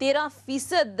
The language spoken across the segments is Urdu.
13%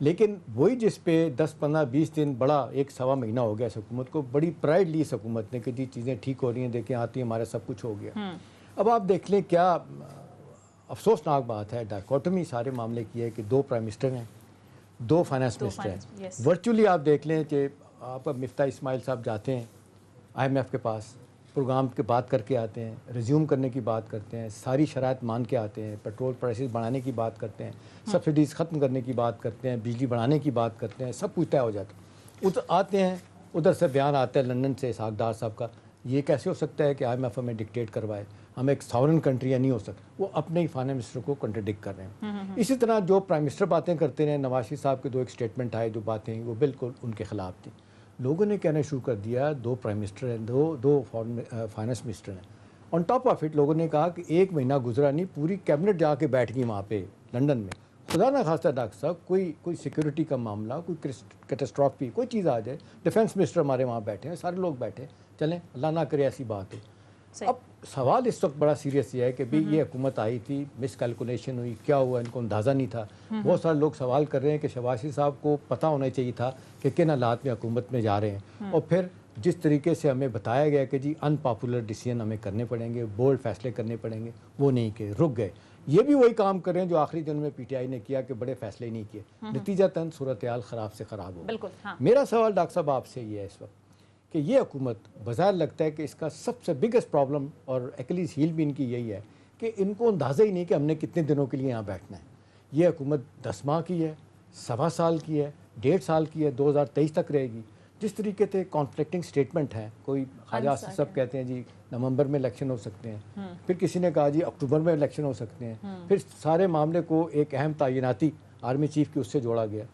لیکن وہی جس پہ 10-15-20 دن بڑا 1-1.25 مہینہ ہو گیا اس حکومت کو, بڑی پرائڈ لی اس حکومت نے کہ جی چیزیں ٹھیک ہو رہی ہیں, دیکھیں آتی ہیں, ہمارا سب کچھ ہو گیا. اب آپ دیکھ لیں کیا افسوسناک بات ہے, ڈائیکوٹمی سارے معاملے کی ہے کہ 2 پرائم منسٹر ہیں, 2 فائنانس منسٹر ہیں. ورچولی آپ دیکھ لیں کہ آپ اب مفتاح اسماعیل صاحب جاتے ہیں IMF کے پاس, پروگرام کی بات کر کے آتے ہیں, ریزیوم کرنے کی بات کرتے ہیں, ساری شرائط مان کے آتے ہیں, پیٹرول پرائسز بڑھانے کی بات کرتے ہیں, سبسڈیز ختم کرنے کی بات کرتے ہیں, بجلی بڑھانے کی بات کرتے ہیں, سب کچھ طے ہو جاتا ہے. ادھر آتے ہیں, ادھر سے بیان آتا ہے لندن سے اسحاق ڈار صاحب کا, یہ کیسے ہو سکتا ہے کہ IMF ہمیں ڈکٹیٹ کروائے, ہم ایک ساورن کنٹری ہے, نہیں ہو سکتا. وہ اپنے ہی فائنانس منسٹر کو کنٹرڈکٹ کر رہے ہیں. اسی طرح جو پرائم منسٹر باتیں کرتے ہیں, نواز شریف صاحب کے 2 ایک اسٹیٹمنٹ آئے جو باتیں وہ بالکل ان کے خلاف تھیں. لوگوں نے کہنا شروع کر دیا 2 پرائم منسٹر ہیں, 2 فائنانس منسٹر ہیں. آن ٹاپ آف اٹ لوگوں نے کہا کہ 1 مہینہ گزرا نہیں, پوری کیبنٹ جا کے بیٹھ گئی وہاں پہ لنڈن میں. خدا نہ خواستہ ڈاکٹر صاحب کوئی سیکورٹی کا معاملہ, کوئی کیٹاسٹرافی کوئی چیز آ جائے, ڈیفینس منسٹر ہمارے وہاں بیٹھے ہیں, سارے لوگ بیٹھے, چلیں اللہ نہ کرے ایسی بات ہو. اب سوال اس وقت بڑا سیریس یہ ہے کہ یہ حکومت آئی تھی, مس کیلکولیشن ہوئی, کیا ہوا, ان کو اندازہ نہیں تھا. بہت سارے لوگ سوال کر رہے ہیں کہ شہباز شریف صاحب کو پتہ ہونا چاہیے تھا کہ کن حالات میں حکومت میں جا رہے ہیں, اور پھر جس طریقے سے ہمیں بتایا گیا کہ جی ان پاپولر ڈیسیژن ہمیں کرنے پڑیں گے, بولڈ فیصلے کرنے پڑیں گے, وہ نہیں کہ رک گئے. یہ بھی وہی کام کر رہے ہیں جو آخری دن میں PTI نے کیا کہ بڑے فیصلے نہیں کیے, نتیجتاً صورتحال خراب سے خراب ہو. میرا سوال ڈاکٹر صاحب آپ سے یہ ہے اس وقت کہ یہ حکومت بظاہر لگتا ہے کہ اس کا سب سے بگیسٹ پرابلم اور ایکلیز ہیل بھی ان کی یہی ہے کہ ان کو اندازہ ہی نہیں کہ ہم نے کتنے دنوں کے لیے یہاں بیٹھنا ہے. یہ حکومت 10 ماہ کی ہے, 1.25 سال کی ہے, 1.5 سال کی ہے, 2023 تک رہے گی. جس طریقے سے کانفلکٹنگ اسٹیٹمنٹ ہے, کوئی خواجہ آصف صاحب کہتے ہیں جی نومبر میں الیکشن ہو سکتے ہیں, پھر کسی نے کہا جی اکتوبر میں الیکشن ہو سکتے ہیں, پھر سارے معاملے کو ایک اہم تعیناتی آرمی چیف کی اس سے جوڑا گیا.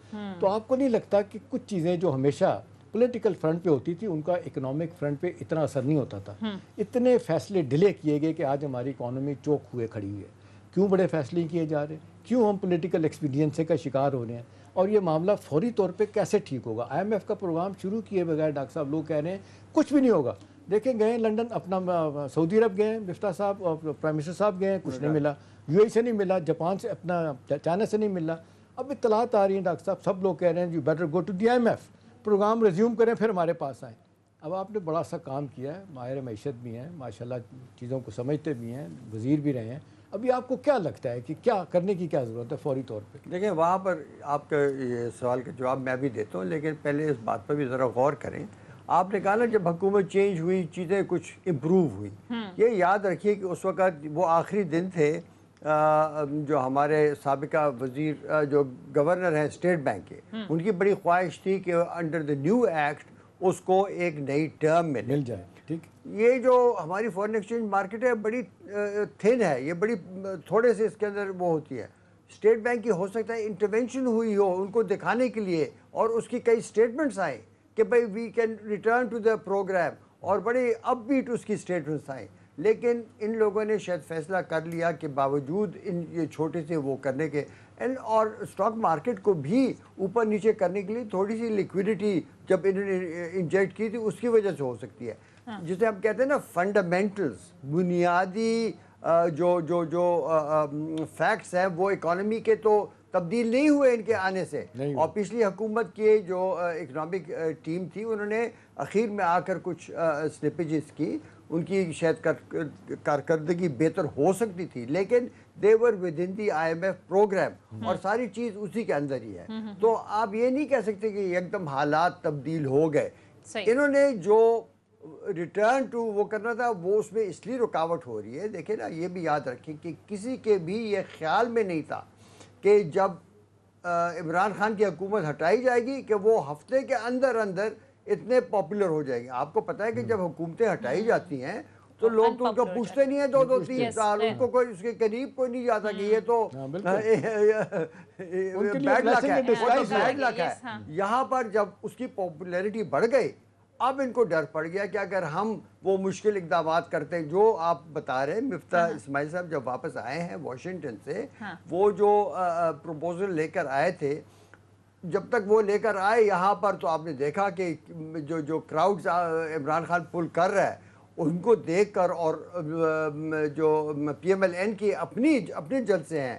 تو آپ کو نہیں لگتا کہ کچھ چیزیں جو ہمیشہ پولیٹیکل فرنٹ پہ ہوتی تھی ان کا اکنامک فرنٹ پہ اتنا اثر نہیں ہوتا تھا؟ اتنے فیصلے ڈیلے کیے گئے کہ آج ہماری اکانومی چوک ہوئے کھڑی ہوئی ہے. کیوں بڑے فیصلے کیے جا رہے ہیں, کیوں ہم پولیٹیکل ایکسپیڈینسی کا شکار ہو رہے ہیں, اور یہ معاملہ فوری طور پہ کیسے ٹھیک ہوگا؟ IMF کا پروگرام شروع کیے بغیر ڈاکٹر صاحب لوگ کہہ رہے ہیں کچھ بھی نہیں ہوگا. دیکھیں گئے لنڈن, اپنا سعودی عرب گئے مفتاح صاحب اور پرائم منسٹر صاحب گئے, کچھ نہیں ملا, UAE سے نہیں ملا, جاپان سے, اپنا چائنا سے نہیں ملا. اب اطلاعات آ رہی ہیں ڈاکٹر صاحب, سب لوگ کہہ رہے ہیں you better go to the IMF, programme resume کریں پھر ہمارے پاس آئیں. اب آپ نے بڑا سا کام کیا ہے, ماہر معیشت بھی ہیں ماشاءاللہ, چیزوں کو سمجھتے بھی ہیں, وزیر بھی رہے ہیں. ابھی آپ کو کیا لگتا ہے کہ کیا کرنے کی کیا ضرورت ہے فوری طور پہ؟ دیکھیں وہاں پر آپ کا یہ سوال کا جواب میں بھی دیتا ہوں, لیکن پہلے اس بات پر بھی ذرا غور کریں. آپ نے کہا نا جب حکومت چینج ہوئی چیزیں کچھ امپروو ہوئی, یہ یاد رکھیے کہ اس وقت وہ آخری دن تھے جو ہمارے سابقہ وزیر جو گورنر ہیں اسٹیٹ بینک کے, ان کی بڑی خواہش تھی کہ انڈر دا نیو ایکٹ اس کو ایک نئی ٹرم مل جائے. ٹھیک, یہ جو ہماری فورن ایکسچینج مارکیٹ ہے بڑی تھن ہے, یہ بڑی تھوڑے سے اس کے اندر وہ ہوتی ہے. اسٹیٹ بینک کی ہو سکتا ہے انٹرونشن ہوئی ہو ان کو دکھانے کے لیے, اور اس کی کئی اسٹیٹمنٹس آئیں کہ بھائی we can return to the programme, اور بڑے اپ بیٹ اس کی اسٹیٹمنٹس آئیں. لیکن ان لوگوں نے شاید فیصلہ کر لیا کہ باوجود ان یہ چھوٹے سے وہ کرنے کے, اور اسٹاک مارکیٹ کو بھی اوپر نیچے کرنے کے لیے تھوڑی سی لیکویڈیٹی جب انہوں نے انجیکٹ کی تھی اس کی وجہ سے ہو سکتی ہے. جسے ہم کہتے ہیں نا فنڈامنٹلز, بنیادی جو جو جو فیکٹس ہیں وہ اکانومی کے تو تبدیل نہیں ہوئے ان کے آنے سے. اور پچھلی حکومت کے جو اکنامک ٹیم تھی انہوں نے اخیر میں آ کر کچھ سلپیجز کی, ان کی شاید کارکردگی بہتر ہو سکتی تھی, لیکن they were within the IMF programme, اور ساری چیز اسی کے اندر ہی ہے. تو آپ یہ نہیں کہہ سکتے کہ ایک دم حالات تبدیل ہو گئے. انہوں نے جو ریٹرن ٹو وہ کرنا تھا وہ اس میں اس لیے رکاوٹ ہو رہی ہے. دیکھیں نا, یہ بھی یاد رکھیں کہ کسی کے بھی یہ خیال میں نہیں تھا کہ جب عمران خان کی حکومت ہٹائی جائے گی کہ وہ ہفتے کے اندر اندر اتنے پاپولر ہو جائیں گے. آپ کو پتہ ہے کہ جب حکومتیں ہٹائی جاتی ہیں تو لوگ تو ان کو پوچھتے نہیں ہیں 2-3 سال, ان کو کوئی اس کے قریب کوئی نہیں جاتا کہ یہ تو بیڈ لک ہے, بیڈ لک ہے. یہاں پر جب اس کی پاپولیرٹی بڑھ گئی, اب ان کو ڈر پڑ گیا کہ اگر ہم وہ مشکل اقدامات کرتے ہیں جو آپ بتا رہے ہیں. مفتاح اسماعیل صاحب جب واپس آئے ہیں واشنگٹن سے, وہ جو پروپوزل لے کر آئے تھے, جب تک وہ لے کر آئے یہاں پر تو آپ نے دیکھا کہ جو کراؤڈز عمران خان پل کر رہا ہے ان کو دیکھ کر, اور جو PMLN کی اپنے جلسے ہیں,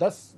10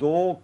2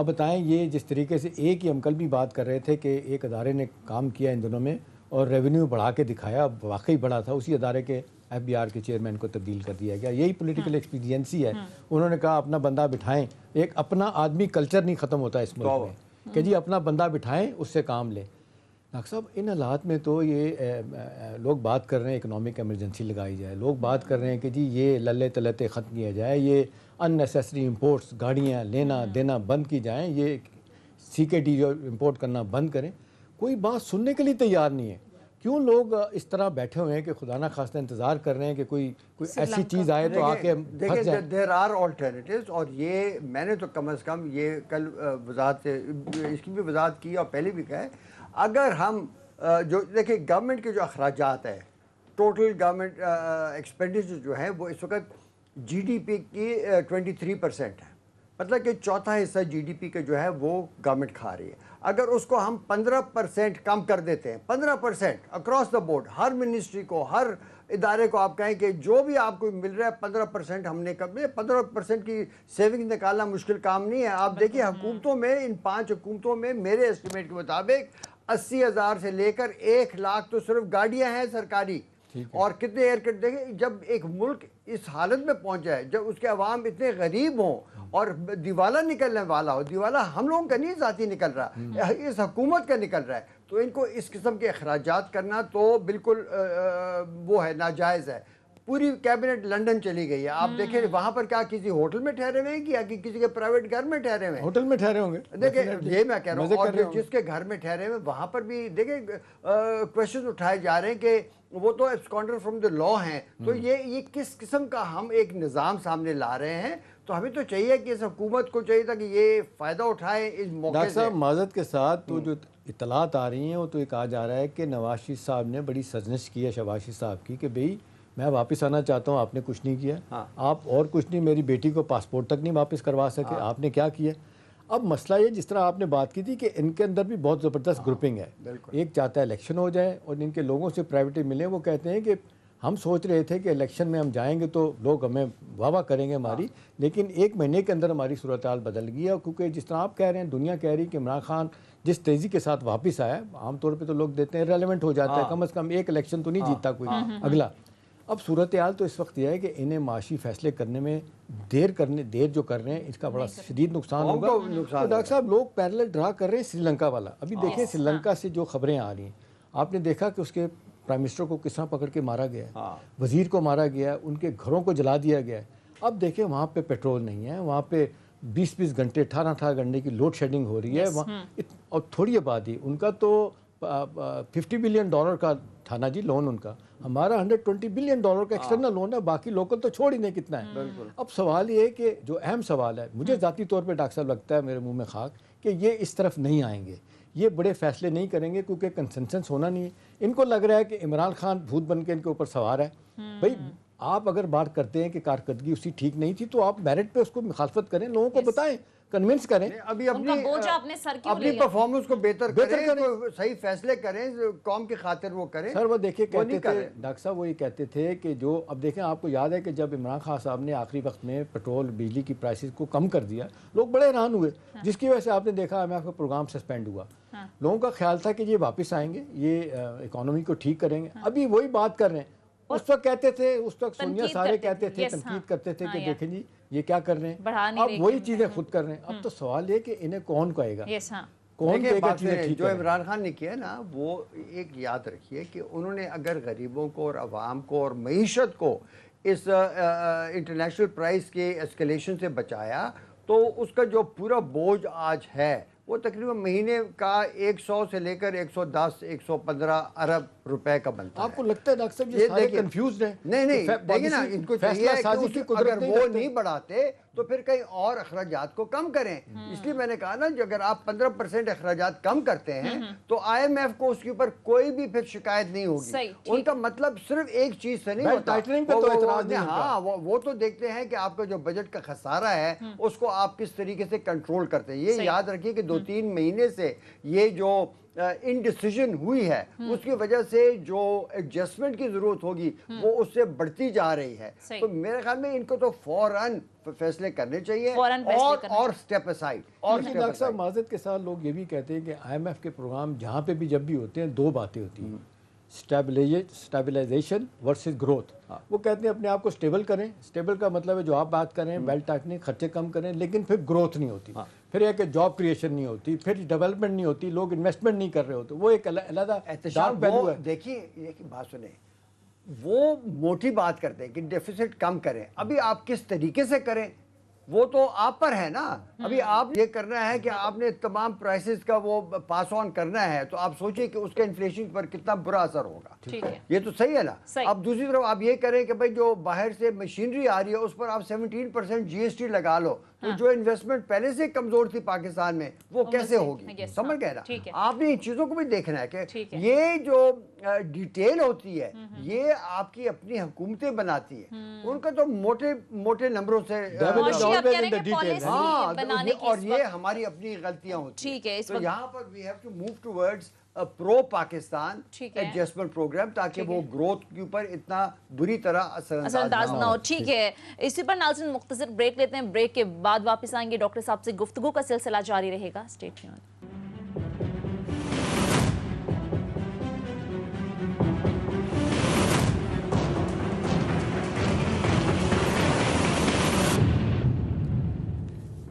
اب بتائیں یہ جس طریقے سے ایک ہی ہم کل بھی بات کر رہے تھے کہ ایک ادارے نے کام کیا ان دنوں میں اور ریونیو بڑھا کے دکھایا، واقعی بڑا تھا، اسی ادارے کے ایف بی آر کے چیئرمین کو تبدیل کر دیا گیا. یہی پولیٹیکل ایکسپیڈینسی ہے. انہوں نے کہا اپنا بندہ بٹھائیں. ایک اپنا آدمی کلچر نہیں ختم ہوتا اس ملک میں کہ جی اپنا بندہ بٹھائیں اس سے کام لیں. ڈاکٹر صاحب ان حالات میں تو یہ لوگ بات کر رہے ہیں اکنامک ایمرجنسی لگائی جائے، لوگ بات کر رہے ہیں کہ جی یہ للے تلتے ختم کیا جائے، یہ ان نیسیسری امپورٹس گاڑیاں لینا دینا بند کی جائیں، یہ سی کے ڈی جو امپورٹ کرنا بند کریں. کوئی بات سننے کے لیے تیار نہیں ہے. کیوں لوگ اس طرح بیٹھے ہوئے ہیں کہ خدا نہ خواستہ انتظار کر رہے ہیں کہ کوئی ایسی چیز آئے تو آ کے پھنس جائیں. There are alternatives. اور یہ میں نے تو کم از کم یہ کل وضاحت سے اس کی بھی وضاحت کی اور پہلے بھی کہا ہے، اگر ہم جو دیکھیں گورنمنٹ کے جو اخراجات ہیں، ٹوٹل گورنمنٹ ایکسپینڈیچر جو ہے وہ اس وقت جی ڈی پی کی 23% ہے، مطلب کہ چوتھا حصہ جی ڈی پی کا جو ہے وہ گورنمنٹ کھا رہی ہے. اگر اس کو ہم 15% کم کر دیتے ہیں، 15% across the board, Hare ministry کو، ہر ادارے کو آپ کہیں کہ جو بھی آپ کو مل رہا ہے 15% ہم نے کم. 15% کی سیونگ نکالنا مشکل کام نہیں ہے. آپ دیکھیے حکومتوں میں، ان 5 حکومتوں میں میرے اسٹیمیٹ کے مطابق 80,000 سے لے کر 1 لاکھ تو صرف گاڑیاں ہیں سرکاری. اور کتنے ایئر کٹ دیکھیں. جب ایک ملک اس حالت میں پہنچ جائے، جب اس کے عوام اتنے غریب ہوں اور دیوالہ نکلنے والا ہو، دیوالہ ہم لوگوں کا نہیں ذاتی نکل رہا، اس حکومت کا نکل رہا ہے، تو ان کو اس قسم کے اخراجات کرنا تو بالکل وہ ہے، ناجائز ہے. پوری کیبنٹ لنڈن چلی گئی ہے. آپ دیکھیں وہاں پر کیا کسی ہوٹل میں ٹھہرے ہوئے ہیں یا کسی کے پرائیویٹ گھر میں ٹھہرے ہوئے ہیں؟ ہوٹل میں ٹھہرے ہوں گے. دیکھیں یہ میں کہہ رہا ہوں. اور جس کے گھر میں ٹھہرے ہوئے وہاں پر بھی دیکھیں کویشچن اٹھائے جا رہے ہیں کہ وہ تو ایبسکانڈر فرام دا لا ہیں. تو یہ کس قسم کا ہم ایک نظام سامنے لا رہے ہیں؟ تو ہمیں تو چاہیے کہ اس حکومت کو چاہیے تھا کہ یہ فائدہ اٹھائے اس موقع سے. ڈاکٹر صاحب معذرت کے ساتھ تو جو اطلاعات آ رہی ہیں وہ تو یہ کہا جا رہا ہے کہ نواز شریف صاحب نے بڑی سرزنش کی ہے شہباز شریف صاحب کی کہ بھئی میں واپس آنا چاہتا ہوں، آپ نے کچھ نہیں کیا. آپ اور کچھ نہیں، میری بیٹی کو پاسپورٹ تک نہیں واپس کروا سکے، آپ نے کیا کیا. اب مسئلہ یہ جس طرح آپ نے بات کی تھی کہ ان کے اندر بھی بہت زبردست گروپنگ ہے. ایک چاہتا ہے الیکشن ہو جائے اور ان کے لوگوں سے پرائیویٹی ملے. وہ کہتے ہیں کہ ہم سوچ رہے تھے کہ الیکشن میں ہم جائیں گے تو لوگ ہمیں واہ واہ کریں گے ہماری، لیکن 1 مہینے کے اندر ہماری صورتحال بدل گئی ہے. کیونکہ جس طرح آپ کہہ رہے ہیں، دنیا کہہ رہی کہ عمران خان جس تیزی کے ساتھ واپس آیا، عام طور پہ تو لوگ دیتے ہیں ریلیونٹ ہو جاتا ہے، کم از کم ایک الیکشن تو نہیں جیتتا کوئی اگلا. اب صورتحال تو اس وقت یہ ہے کہ انہیں معاشی فیصلے کرنے میں دیر جو کر رہے ہیں اس کا بڑا شدید نقصان ہوگا. تو ڈاکٹر صاحب لوگ پیرلل ڈرا کر رہے ہیں سری لنکا والا. ابھی دیکھیں سری لنکا سے جو خبریں آ رہی ہیں، آپ نے دیکھا کہ اس کے پرائم منسٹر کو کس طرح پکڑ کے مارا گیا ہے، وزیر کو مارا گیا ہے، ان کے گھروں کو جلا دیا گیا ہے. اب دیکھیں وہاں پہ پیٹرول نہیں ہے، وہاں پہ 20 گھنٹے 18 گھنٹے کی لوڈ شیڈنگ ہو رہی ہے. اور تھوڑی آبادی، ان کا تو $50 بلین کا تھا نا جی لون ان کا. ہمارا $120 بلین کا ایکسٹرنل لون ہے، باقی لوکل تو چھوڑ ہی نہیں کتنا ہے. اب سوال یہ ہے کہ جو اہم سوال ہے، مجھے ذاتی طور پہ ڈاکٹر صاحب لگتا ہے میرے منہ میں خاک کہ یہ اس طرف نہیں آئیں گے، یہ بڑے فیصلے نہیں کریں گے کیونکہ کنسنسس ہونا نہیں ہے. ان کو لگ رہا ہے کہ عمران خان بھوت بن کے ان کے اوپر سوار ہے. بھائی آپ اگر بات کرتے ہیں کہ کارکردگی اس کی ٹھیک نہیں تھی تو آپ میرٹ پہ اس کو مخالفت کریں، لوگوں کو بتائیں، کنونس کریں. ابھی اپنی پرفارمنس کو بہتر کریں، صحیح فیصلے کریں، قوم کی خاطر وہ کریں. سر وہ دیکھیں کہتے تھے ڈاکٹر صاحب، وہ یہ کہتے تھے کہ جو اب دیکھیں آپ کو یاد ہے کہ جب عمران خان صاحب نے آخری وقت میں پیٹرول بجلی کی پرائسز کو کم کر دیا، لوگ بڑے حیران ہوئے، جس کی وجہ سے آپ نے دیکھا IMF کا پروگرام سسپینڈ ہوا. لوگوں کا خیال تھا کہ یہ واپس آئیں گے، یہ اکانومی کو ٹھیک کریں گے. ابھی وہی بات کر رہے ہیں. اس وقت کہتے تھے، اس وقت سونیا سارے کہتے تھے، تنقید کرتے تھے کہ دیکھیں جی یہ کیا کر رہے ہیں، اب وہی چیزیں خود کر رہے ہیں. اب تو سوال یہ کہ انہیں کون کہے گا، کون کہے گا چیزیں ٹھیک. جو عمران خان نے کیا نا، وہ ایک یاد رکھیے کہ انہوں نے اگر غریبوں کو اور عوام کو اور معیشت کو اس انٹرنیشنل پرائز کے اسکیلیشن سے بچایا، تو اس کا جو پورا بوجھ آج ہے وہ تقریباً مہینے کا 100 سے لے کر 110 115 ارب روپے کا بنتا ہے. آپ کو لگتا ہے ڈاکٹر صاحب یہ سارے کنفیوزڈ ہیں؟ نہیں دیکھیں نا، ان کو چاہیے کہ اگر وہ نہیں بڑھاتے تو پھر کہیں اور اخراجات کو کم کریں. اس لیے میں نے کہا نا کہ اگر آپ 15% اخراجات کم کرتے ہیں تو IMF کو اس کے اوپر کوئی بھی پھر شکایت نہیں ہوگی. ان کا مطلب صرف ایک چیز سے نہیں ہوتا. ہاں وہ تو دیکھتے ہیں کہ آپ کا جو بجٹ کا خسارہ ہے اس کو آپ کس طریقے سے کنٹرول کرتے ہیں. یہ یاد رکھیے کہ 2-3 مہینے سے یہ جو انڈیسیژن ہوئی ہے اس کی وجہ سے جو ایڈجسٹمنٹ کی ضرورت ہوگی وہ اس سے بڑھتی جا رہی ہے. تو میرے خیال میں ان کو تو فوراً فیصلے کرنے چاہیے اور سٹیپ اسائڈ. اور ڈاکٹر صاحب معذرت کے ساتھ لوگ یہ بھی کہتے ہیں کہ آئی ایم ایف کے پروگرام جہاں پہ بھی جب بھی ہوتے ہیں دو باتیں ہوتی ہیں, اسٹیبلائزیشن ورسز گروتھ. وہ کہتے ہیں اپنے آپ کو سٹیبل کریں, سٹیبل کا مطلب ہے جو آپ بات کریں بیلٹ ٹائٹننگ, خرچے کم کریں, لیکن پھر گروتھ نہیں ہوتی, پھر ایک جاب کریشن نہیں ہوتی, پھر ڈیولپمنٹ نہیں ہوتی, لوگ انویسٹمنٹ نہیں کر رہے ہوتے. وہ ایک علیحدہ ڈارک پہلو ہے. دیکھیے یہ بات سنیں, وہ موٹی بات کرتے ہیں کہ ڈیفیسٹ کم کریں, ابھی آپ کس طریقے سے کریں وہ تو آپ پر ہے نا. ابھی آپ یہ کرنا ہے کہ آپ نے تمام پرائسز کا وہ پاس آن کرنا ہے, تو آپ سوچیں کہ اس کا انفلیشن پر کتنا برا اثر ہوگا. یہ تو صحیح ہے نا. اب دوسری طرف آپ یہ کریں کہ بھائی جو باہر سے مشینری آ رہی ہے اس پر آپ 17% GST لگا لو, تو جو انویسٹمنٹ پہلے سے کمزور تھی پاکستان میں وہ کیسے ہوگی. سمجھ گئے نا. آپ نے ان چیزوں کو بھی دیکھنا ہے کہ یہ جو ڈیٹیل ہوتی ہے یہ آپ کی اپنی حکومتیں بناتی ہیں, ان کا تو موٹے موٹے نمبروں سے اور یہ ہماری اپنی غلطیاں ہوتی ہیں. تو یہاں پر we have to move towards pro Pakistan adjustment programme تاکہ وہ گروتھ کے اوپر اتنا بری طرح اثر انداز نہ ہو. ٹھیک ہے, اسی پر ناظرین مختصر بریک لیتے ہیں, بریک کے بعد واپس آئیں گے, ڈاکٹر صاحب سے گفتگو کا سلسلہ جاری رہے گا. Stay tuned.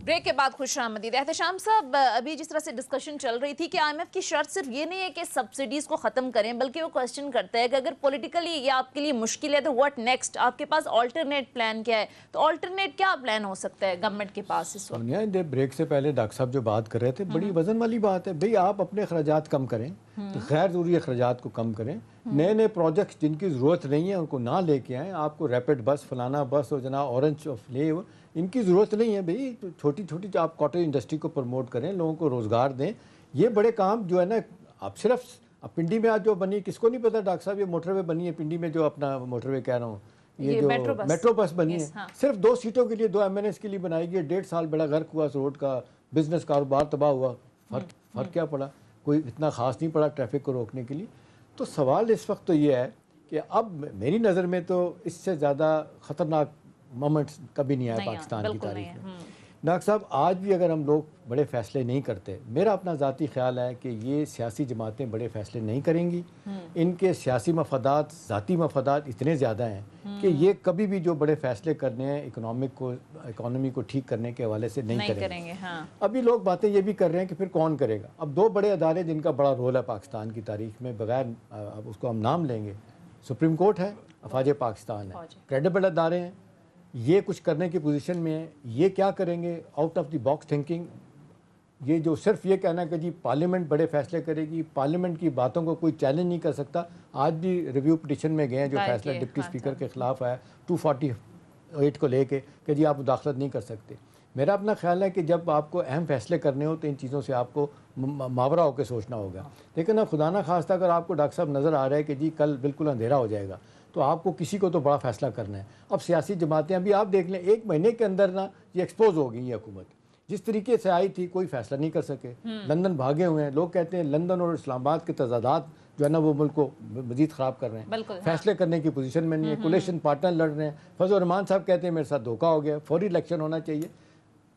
بریک کے بعد خوش آمدید. احتشام صاحب, ابھی جس طرح سے ڈسکشن چل رہی تھی کہ آئی ایم ایف کی شرط صرف یہ نہیں ہے کہ سبسڈیز کو ختم کریں, بلکہ وہ کوسچن کرتا ہے کہ اگر پولیٹیکلی یہ آپ کے لیے مشکل ہے تو واٹ نیکسٹ, آپ کے پاس آلٹرنیٹ پلان کیا ہے. تو آلٹرنیٹ کیا پلان ہو سکتا ہے گورنمنٹ کے پاس اس وقت؟ بریک سے پہلے ڈاکٹر صاحب جو بات کر رہے تھے بڑی وزن والی بات ہے. بھئی آپ اپنے اخراجات کم کریں, غیر ضروری اخراجات کو کم کریں, نئے نئے پروجیکٹس جن کی ضرورت نہیں ہے ان کو نہ لے کے آئیں. آپ کو ریپڈ بس, فلانا بس اور جناب اورنج آف لے, ان کی ضرورت نہیں ہے. بھئی چھوٹی چھوٹی جو آپ کاٹیج انڈسٹری کو پروموٹ کریں, لوگوں کو روزگار دیں. یہ بڑے کام جو ہے نا, آپ صرف پنڈی میں آج جو بنی, کس کو نہیں پتا ڈاکٹر صاحب یہ موٹر وے بنی ہے پنڈی میں, جو اپنا موٹر وے کہہ رہا ہوں, یہ جو میٹرو بس بنی ہے, صرف 2 سیٹوں کے لیے 2 MNS کے لیے بنائی گئی. 1.5 سال بڑا غرق ہوا اس روڈ کا, بزنس کاروبار تباہ ہوا. فرق کیا پڑا؟ کوئی اتنا خاص نہیں پڑا ٹریفک کو روکنے کے لیے. تو سوال اس وقت تو یہ ہے کہ اب میری نظر میں تو اس سے زیادہ خطرناک مومنٹس کبھی نہیں آئے پاکستان کی تاریخ میں. ڈاکٹر صاحب آج بھی اگر ہم لوگ بڑے فیصلے نہیں کرتے, میرا اپنا ذاتی خیال ہے کہ یہ سیاسی جماعتیں بڑے فیصلے نہیں کریں گی. ان کے سیاسی مفادات, ذاتی مفادات اتنے زیادہ ہیں کہ یہ کبھی بھی جو بڑے فیصلے کرنے ہیں اکانومی کو ٹھیک کرنے کے حوالے سے نہیں کریں گے. ابھی لوگ باتیں یہ بھی کر رہے ہیں کہ پھر کون کرے گا. اب 2 بڑے ادارے جن کا بڑا رول ہے پاکستان کی تاریخ میں, بغیر اب اس کو ہم نام لیں گے, سپریم کورٹ ہے, افواج پاکستان ہے, کریڈیبل ادارے ہیں. یہ کچھ کرنے کی پوزیشن میں ہیں. یہ کیا کریں گے؟ Out of the box thinking. یہ جو صرف یہ کہنا کہ جی پارلیمنٹ بڑے فیصلے کرے گی, پارلیمنٹ کی باتوں کو کوئی چیلنج نہیں کر سکتا. آج بھی ریویو پٹیشن میں گئے ہیں جو فیصلہ ڈپٹی اسپیکر کے خلاف آیا 248 کو لے کے کہ جی آپ مداخلت نہیں کر سکتے. میرا اپنا خیال ہے کہ جب آپ کو اہم فیصلے کرنے ہو تو ان چیزوں سے آپ کو ماورا ہو کے سوچنا ہوگا. لیکن اب خدا نہ خواستہ اگر آپ کو ڈاکٹر صاحب نظر آ رہا ہے کہ جی کل بالکل اندھیرا ہو جائے گا, تو آپ کو کسی کو تو بڑا فیصلہ کرنا ہے. اب سیاسی جماعتیں ابھی آپ دیکھ لیں 1 مہینے کے اندر نا یہ ایکسپوز ہو گئی. یہ حکومت جس طریقے سے آئی تھی کوئی فیصلہ نہیں کر سکے, لندن بھاگے ہوئے ہیں. لوگ کہتے ہیں لندن اور اسلام آباد کے تضادات جو ہے نا وہ ملک کو مزید خراب کر رہے ہیں, فیصلے کرنے کی پوزیشن میں نہیں ہے, کولیشن پارٹنر لڑ رہے ہیں. فضل الرحمان صاحب کہتے ہیں میرے ساتھ دھوکہ ہو گیا, فوری الیکشن ہونا چاہیے.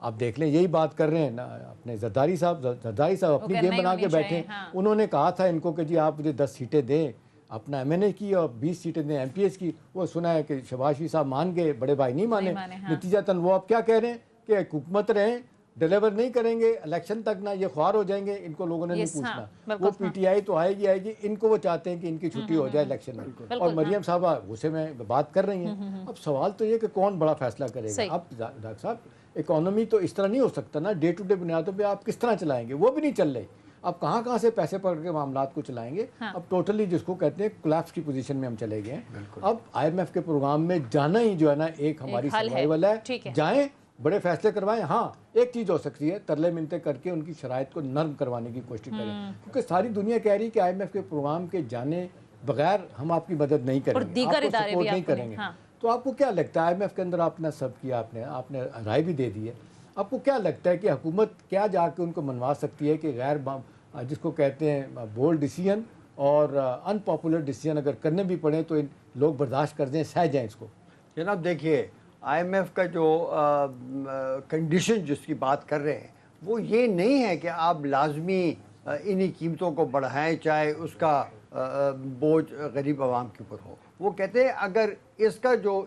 آپ دیکھ لیں یہی بات کر رہے ہیں نا اپنے زرداری صاحب اپنی گیم بنا کے بیٹھے. انہوں نے کہا تھا ان کو کہ جی آپ مجھے 10 سیٹیں دیں, اپنا MNA کی اور 20 سیٹیں دیں MPS کی. وہ سنا ہے کہ شہباز شریف صاحب مان گئے, بڑے بھائی نہیں مانے. نتیجتاً وہ اب کیا کہہ رہے ہیں کہ حکومت رہیں, ڈیلیور نہیں کریں گے الیکشن تک, نہ یہ خوار ہو جائیں گے. ان کو لوگوں نے نہیں پوچھنا. وہ PTI تو آئے گی. ان کو وہ چاہتے ہیں کہ ان کی چھٹی ہو جائے الیکشن میں. اور مریم صاحبہ اسے میں بات کر رہی ہیں. اب سوال تو یہ کہ کون بڑا فیصلہ کرے گا. اب ڈاکٹر صاحب اکانومی تو اس طرح نہیں ہو سکتا نا, ڈے ٹو ڈے بنیادوں پہ آپ کس طرح چلائیں گے, وہ بھی نہیں چل رہے. اب کہاں سے پیسے پکڑ کے معاملات کو چلائیں گے. اب ٹوٹلی جس کو کہتے ہیں کولیپس کی پوزیشن میں ہم چلے گئے ہیں. اب IMF کے پروگرام میں جانا ہی جو ہے نا ایک ہماری سروائیول ہے. جائیں, بڑے فیصلے کروائیں. ہاں ایک چیز ہو سکتی ہے, ترلے منتے کر کے ان کی شرائط کو نرم کروانے کی کوشش کریں, کیونکہ ساری دنیا کہہ رہی ہے کہ IMF کے پروگرام کے جانے بغیر ہم آپ کی مدد نہیں کریں گے, آپ کو سپورٹ نہیں کریں گے. تو آپ کو کیا لگتا ہے IMF کے اندر آپ نے سب کیا, آپ نے رائے بھی دے دی ہے, آپ کو کیا لگتا ہے کہ حکومت کیا جا کے ان کو منوا سکتی ہے کہ غیر جس کو کہتے ہیں بولڈ ڈیسیجن اور انپاپولر ڈیسیجن اگر کرنے بھی پڑیں تو لوگ برداشت کر دیں، سہ جائیں اس کو. جناب دیکھیے IMF کا جو کنڈیشن جس کی بات کر رہے ہیں وہ یہ نہیں ہے کہ آپ لازمی انہی قیمتوں کو بڑھائیں چاہے اس کا بوجھ غریب عوام کے اوپر ہو. وہ کہتے ہیں اگر اس کا جو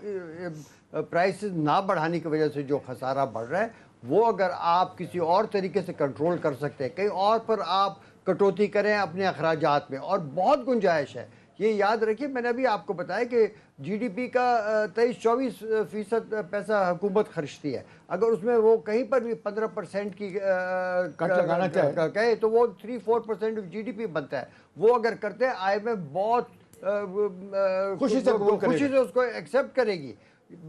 پرائسز نہ بڑھانے کی وجہ سے جو خسارہ بڑھ رہا ہے وہ اگر آپ کسی اور طریقے سے کنٹرول کر سکتے ہیں، کہیں اور پر آپ کٹوتی کریں اپنے اخراجات میں، اور بہت گنجائش ہے. یہ یاد رکھیے میں نے ابھی آپ کو بتایا کہ GDP کا 23-24% پیسہ حکومت خرچتی ہے. اگر اس میں وہ کہیں پر بھی 15% کی کٹ لگانا کہے تو وہ 3-4% GDP بنتا ہے. وہ اگر کرتے ہیں IMF بہت خوشی سے اس کو ایکسیپٹ کرے گی.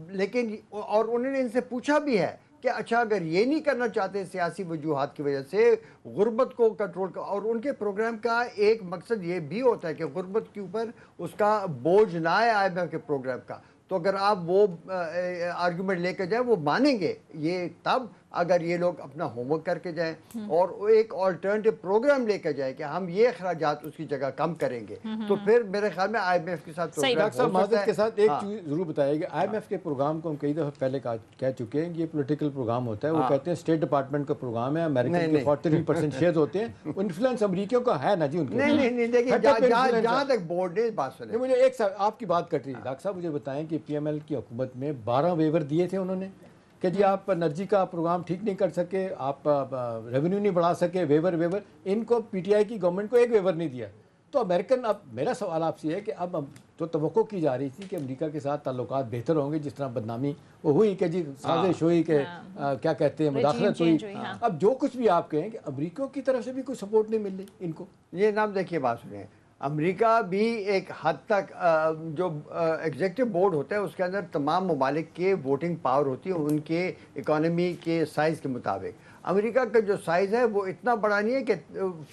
لیکن اور انہوں نے ان سے پوچھا بھی ہے کہ اچھا اگر یہ نہیں کرنا چاہتے سیاسی وجوہات کی وجہ سے غربت کو کنٹرول کا، اور ان کے پروگرام کا ایک مقصد یہ بھی ہوتا ہے کہ غربت کے اوپر اس کا بوجھ نہ آئے IMF کے پروگرام کا. تو اگر آپ وہ آرگومنٹ لے کے جائیں وہ مانیں گے یہ تب اگر یہ لوگ اپنا ہوم ورک کر کے جائیں اور ایک آلٹرنیٹیو پروگرام لے کے جائیں کہ ہم یہ اخراجات اس کی جگہ کم کریں گے، تو پھر میرے خیال میں IMF کے ساتھ ڈاکٹر صاحب معذرت کے ساتھ ایک چیز ضرور بتائیے گا. IMF کے پروگرام کو ہم کئی دفعہ پہلے کہہ چکے ہیں کہ یہ پولیٹیکل پروگرام ہوتا ہے. وہ کہتے ہیں اسٹیٹ ڈپارٹمنٹ کا پروگرام ہے، امریکن کے 43% شیئرز ہوتے ہیں، انفلوئنس امریکیوں کا ہے نا جی ان کے. نہیں دیکھیے جہاں تک بورڈ نے بات سنیں، مجھے ایک آپ کی بات کٹ رہی ہے ڈاکٹر صاحب. مجھے بتائیں کہ PML کی حکومت میں 12 ویور دیے تھے انہوں نے کہ جی آپ انرجی کا پروگرام ٹھیک نہیں کر سکے، آپ ریونیو نہیں بڑھا سکے، ویور. ان کو PTI کی گورنمنٹ کو ایک ویور نہیں دیا. تو امریکن، اب میرا سوال آپ سے ہے کہ اب تو توقع کی جا رہی تھی کہ امریکہ کے ساتھ تعلقات بہتر ہوں گے، جس طرح بدنامی وہ ہوئی کہ جی سازش ہوئی کہ کیا کہتے ہیں مداخلت ہوئی. اب جو کچھ بھی آپ کہیں کہ امریکہ کی طرف سے بھی کوئی سپورٹ نہیں مل رہی ان کو. یہ نام دیکھیے بات سنیں، امریکہ بھی ایک حد تک جو ایگزیکٹو بورڈ ہوتا ہے اس کے اندر تمام ممالک کے ووٹنگ پاور ہوتی ہے ان کے اکانومی کے سائز کے مطابق. امریکہ کا جو سائز ہے وہ اتنا بڑا نہیں ہے کہ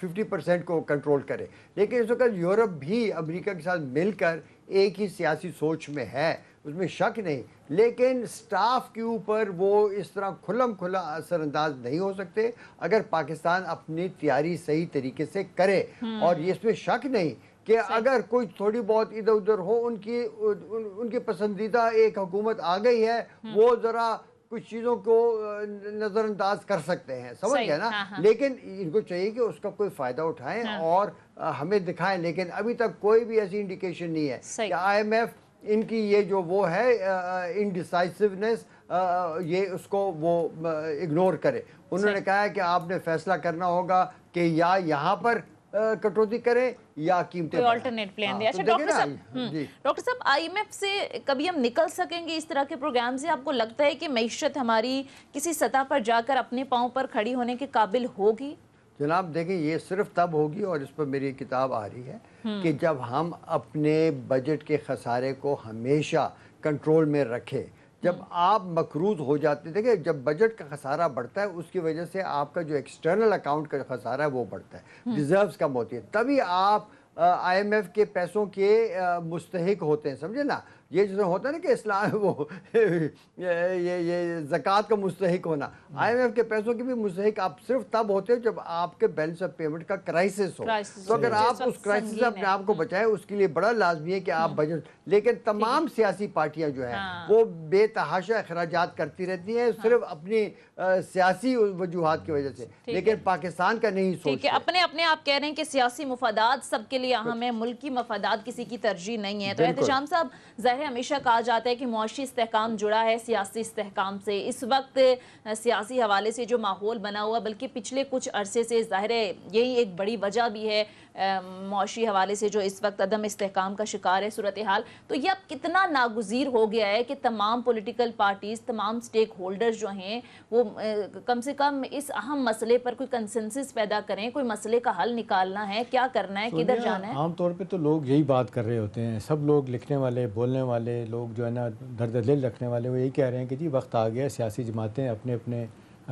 50% کو کنٹرول کرے، لیکن اس وقت یورپ بھی امریکہ کے ساتھ مل کر ایک ہی سیاسی سوچ میں ہے، اس میں شک نہیں. لیکن سٹاف کے اوپر وہ اس طرح کھلا اثر انداز نہیں ہو سکتے اگر پاکستان اپنی تیاری صحیح طریقے سے کرے. اور اس میں شک نہیں کہ اگر کوئی تھوڑی بہت ادھر ادھر ہو، ان کی پسندیدہ ایک حکومت آ گئی ہے، وہ ذرا کچھ چیزوں کو نظر انداز کر سکتے ہیں، سمجھ گئے نا. لیکن ان کو چاہیے کہ اس کا کوئی فائدہ اٹھائیں اور ہمیں دکھائیں. لیکن ابھی تک کوئی بھی ایسی انڈیکیشن نہیں ہے کہ IMF ان کی یہ جو وہ ہے انڈیسائسونیس یہ اس کو وہ اگنور کرے. انہوں نے کہا ہے کہ آپ نے فیصلہ کرنا ہوگا کہ یا یہاں پر کٹوتی کریں یا قیمتیں کوئی آلٹرنیٹ پلان دیا. اچھا ڈاکٹر صاحب IMF سے کبھی ہم نکل سکیں گے اس طرح کے پروگرام سے؟ آپ کو لگتا ہے کہ معیشت ہماری کسی سطح پر جا کر اپنے پاؤں پر کھڑی ہونے کے قابل ہوگی؟ جناب دیکھیں یہ صرف تب ہوگی، اور اس پر میری کتاب آ رہی ہے، کہ جب ہم اپنے بجٹ کے خسارے کو ہمیشہ کنٹرول میں رکھیں. جب آپ مقروض ہو جاتے، دیکھیں جب بجٹ کا خسارہ بڑھتا ہے اس کی وجہ سے آپ کا جو ایکسٹرنل اکاؤنٹ کا خسارہ ہے وہ بڑھتا ہے، ریزروز کم ہوتی ہے، تبھی آپ IMF کے پیسوں کے مستحق ہوتے ہیں، سمجھے نا. یہ جو ہوتا ہے نا کہ اسلام وہ یہ زکوٰۃ کا مستحق ہونا، IMF کے پیسوں کے بھی مستحق آپ صرف تب ہوتے ہیں جب آپ کے بیلنس آف پیمنٹ کا کرائسس ہو. تو اگر آپ اس کرائسس سے اپنے آپ کو بچائیں اس کے لیے بڑا لازمی ہے کہ آپ بجٹ. لیکن تمام سیاسی پارٹیاں جو ہیں وہ بے تحاشا اخراجات کرتی رہتی ہیں صرف اپنی سیاسی وجوہات کی وجہ سے، لیکن پاکستان کا نہیں سوچتے. اپنے آپ کہہ رہے ہیں کہ سیاسی مفادات سب کے لیے اہم ہے، ملکی مفادات کسی کی ترجیح نہیں ہے. تو احتشام صاحب ظاہر ہمیشہ کہا جاتا ہے کہ معاشی استحکام جڑا ہے سیاسی استحکام سے. اس وقت سیاسی حوالے سے جو ماحول بنا ہوا، بلکہ پچھلے کچھ عرصے سے ظاہر ہے یہی ایک بڑی وجہ بھی ہے معاشی حوالے سے جو اس وقت عدم استحکام کا شکار ہے صورتحال. تو یہ اب کتنا ناگزیر ہو گیا ہے کہ تمام پولیٹیکل پارٹیز، تمام سٹیک ہولڈرز جو ہیں وہ کم سے کم اس اہم مسئلے پر کوئی کنسنسس پیدا کریں، کوئی مسئلے کا حل نکالنا ہے، کیا کرنا ہے، کدھر جانا ہے؟ عام طور پہ تو لوگ یہی بات کر رہے ہوتے ہیں، سب لوگ لکھنے والے، بولنے والے لوگ جو ہے نا، درد دل رکھنے والے، وہ یہی کہہ رہے ہیں کہ جی وقت آ گیا سیاسی جماعتیں اپنے اپنے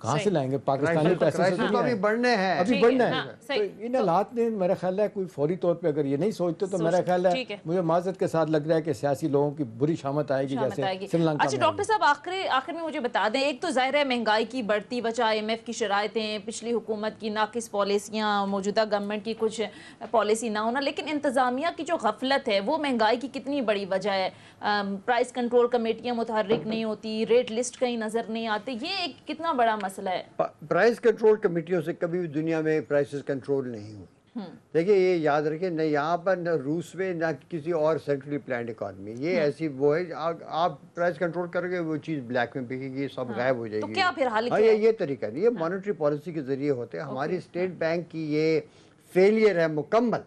کہاں سے لائیں گے؟ پاکستانی پیسے سے کرائسس تو ابھی بڑھنے ہیں، ابھی بڑھنا ہے. ہاں، تو صحیح. ان حالات میں میرا خیال ہے کوئی فوری طور پہ اگر یہ نہیں سوچتے تو میرا خیال ہے مجھے معذرت کے ساتھ لگ رہا ہے کہ سیاسی لوگوں کی بری شامت آئے گی جیسے سری لنکا میں. اچھا ڈاکٹر صاحب آخر میں مجھے بتا دیں، ایک تو ظاہر ہے مہنگائی کی بڑھتی وجہ IMF کی شرائطیں، پچھلی حکومت کی ناقص پالیسیاں، موجودہ گورنمنٹ کی کچھ پالیسی نہ ہونا، لیکن انتظامیہ کی جو غفلت ہے وہ مہنگائی کی کتنی بڑی وجہ ہے. پرائس کنٹرول کمیٹیاں متحرک نہیں ہوتی، ریٹ لسٹ کہیں نظر نہیں آتے، یہ ایک کتنا بڑا مسئلہ ہے. پرائس کنٹرول کمیٹیوں سے کبھی بھی دنیا میں پرائسز کنٹرول نہیں ہوئی. دیکھیے یہ یاد رکھیں، نہ یہاں پر نہ روس میں نہ کسی اور سینٹرلی پلانڈ اکانومی، یہ ایسی وہ ہے آپ پرائس کنٹرول کرو گے وہ چیز بلیک میں بکے گی، سب غائب ہو جائے گی. تو کیا پھر حل ہاں یہ طریقہ نہیں، یہ مانیٹری پالیسی کے ذریعے ہوتے ہیں. ہماری اسٹیٹ بینک کی یہ فیلئر ہے مکمل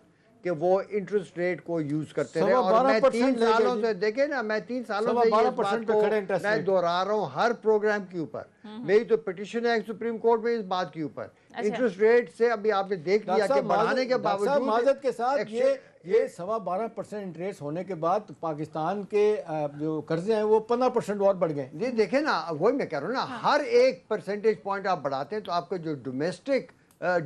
کہ وہ انٹرسٹ ریٹ کو یوز کرتے رہے. اور میں 3 سالوں سے دیکھیں نا، میں 3 سالوں سے یہ بات کو میں دہرا رہا ہوں ہر پروگرام کے اوپر. میری تو پٹیشن ہے سپریم کورٹ میں اس بات کے اوپر. انٹرسٹ ریٹ سے ابھی آپ نے دیکھ لیا کہ بڑھانے کے باوجود معذرت کے ساتھ یہ 12.5% انٹریسٹ ہونے کے بعد پاکستان کے جو قرضے ہیں وہ 15% اور بڑھ گئے. جی دیکھیں نا، وہی میں کہہ رہا ہوں نا، ہر ایک پرسنٹیج پوائنٹ آپ بڑھاتے ہیں تو آپ کا جو ڈومیسٹک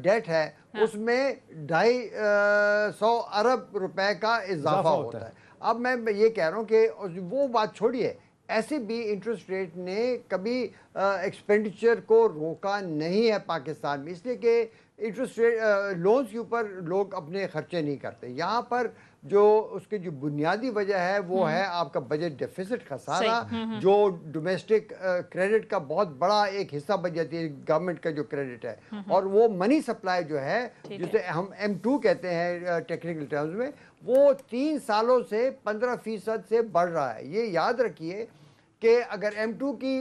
ڈیٹ ہے اس میں 250 ارب روپے کا اضافہ ہوتا ہے. اب میں یہ کہہ رہا ہوں کہ وہ بات چھوڑیے، ایسے بھی انٹرسٹ ریٹ نے کبھی ایکسپینڈیچر کو روکا نہیں ہے پاکستان میں، اس لیے کہ انٹرسٹ ریٹ لونز کے اوپر لوگ اپنے خرچے نہیں کرتے. یہاں پر جو اس کی جو بنیادی وجہ ہے وہ ہے آپ کا بجٹ ڈیفیسٹ خسارہ، جو ڈومیسٹک کریڈٹ کا بہت بڑا ایک حصہ بن جاتی ہے گورنمنٹ کا جو کریڈٹ ہے. اور وہ منی سپلائی جو ہے جسے ہم M2 کہتے ہیں ٹیکنیکل ٹرمز میں، وہ 3 سالوں سے 15% سے بڑھ رہا ہے. یہ یاد رکھیے کہ اگر M2 کی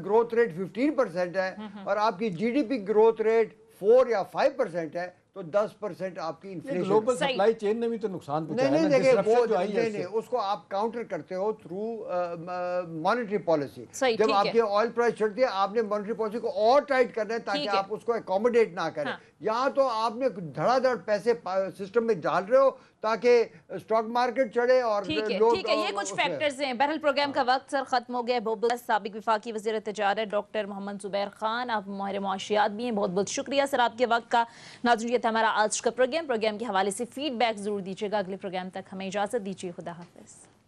گروتھ ریٹ 15% ہے اور آپ کی GDP گروتھ ریٹ 4 یا 5% ہے تو 10% آپ کی انفلیشن. گلوبل سپلائی چین نے بھی تو نقصان پہنچایا ہے. نہیں دیکھیں اس کو آپ کاؤنٹر کرتے ہو تھرو مانیٹری پالیسی. جب آپ کی آئل پرائس چڑھتی ہے آپ نے مانیٹری پالیسی کو اور ٹائٹ کرنا ہے تاکہ آپ اس کو اکوموڈیٹ نہ کریں. یہاں تو آپ نے دھڑا دھڑ پیسے سسٹم میں ڈال رہے ہو تاکہ اسٹاک مارکیٹ چڑھے اور لوگ. ٹھیک ہے، یہ کچھ فیکٹرز ہیں. بہرحال پروگرام کا وقت سر ختم ہو گیا. بہت سابق وفاقی وزیر تجارت ڈاکٹر محمد زبیر خان، آپ ماہر معاشیات بھی ہیں، بہت بہت شکریہ سر آپ کے وقت کا. ناظرین یہ تھا ہمارا آج کا پروگرام کے حوالے سے فیڈ بیک ضرور دیجیے گا. اگلے پروگرام تک ہمیں اجازت دیجیے. خدا حافظ.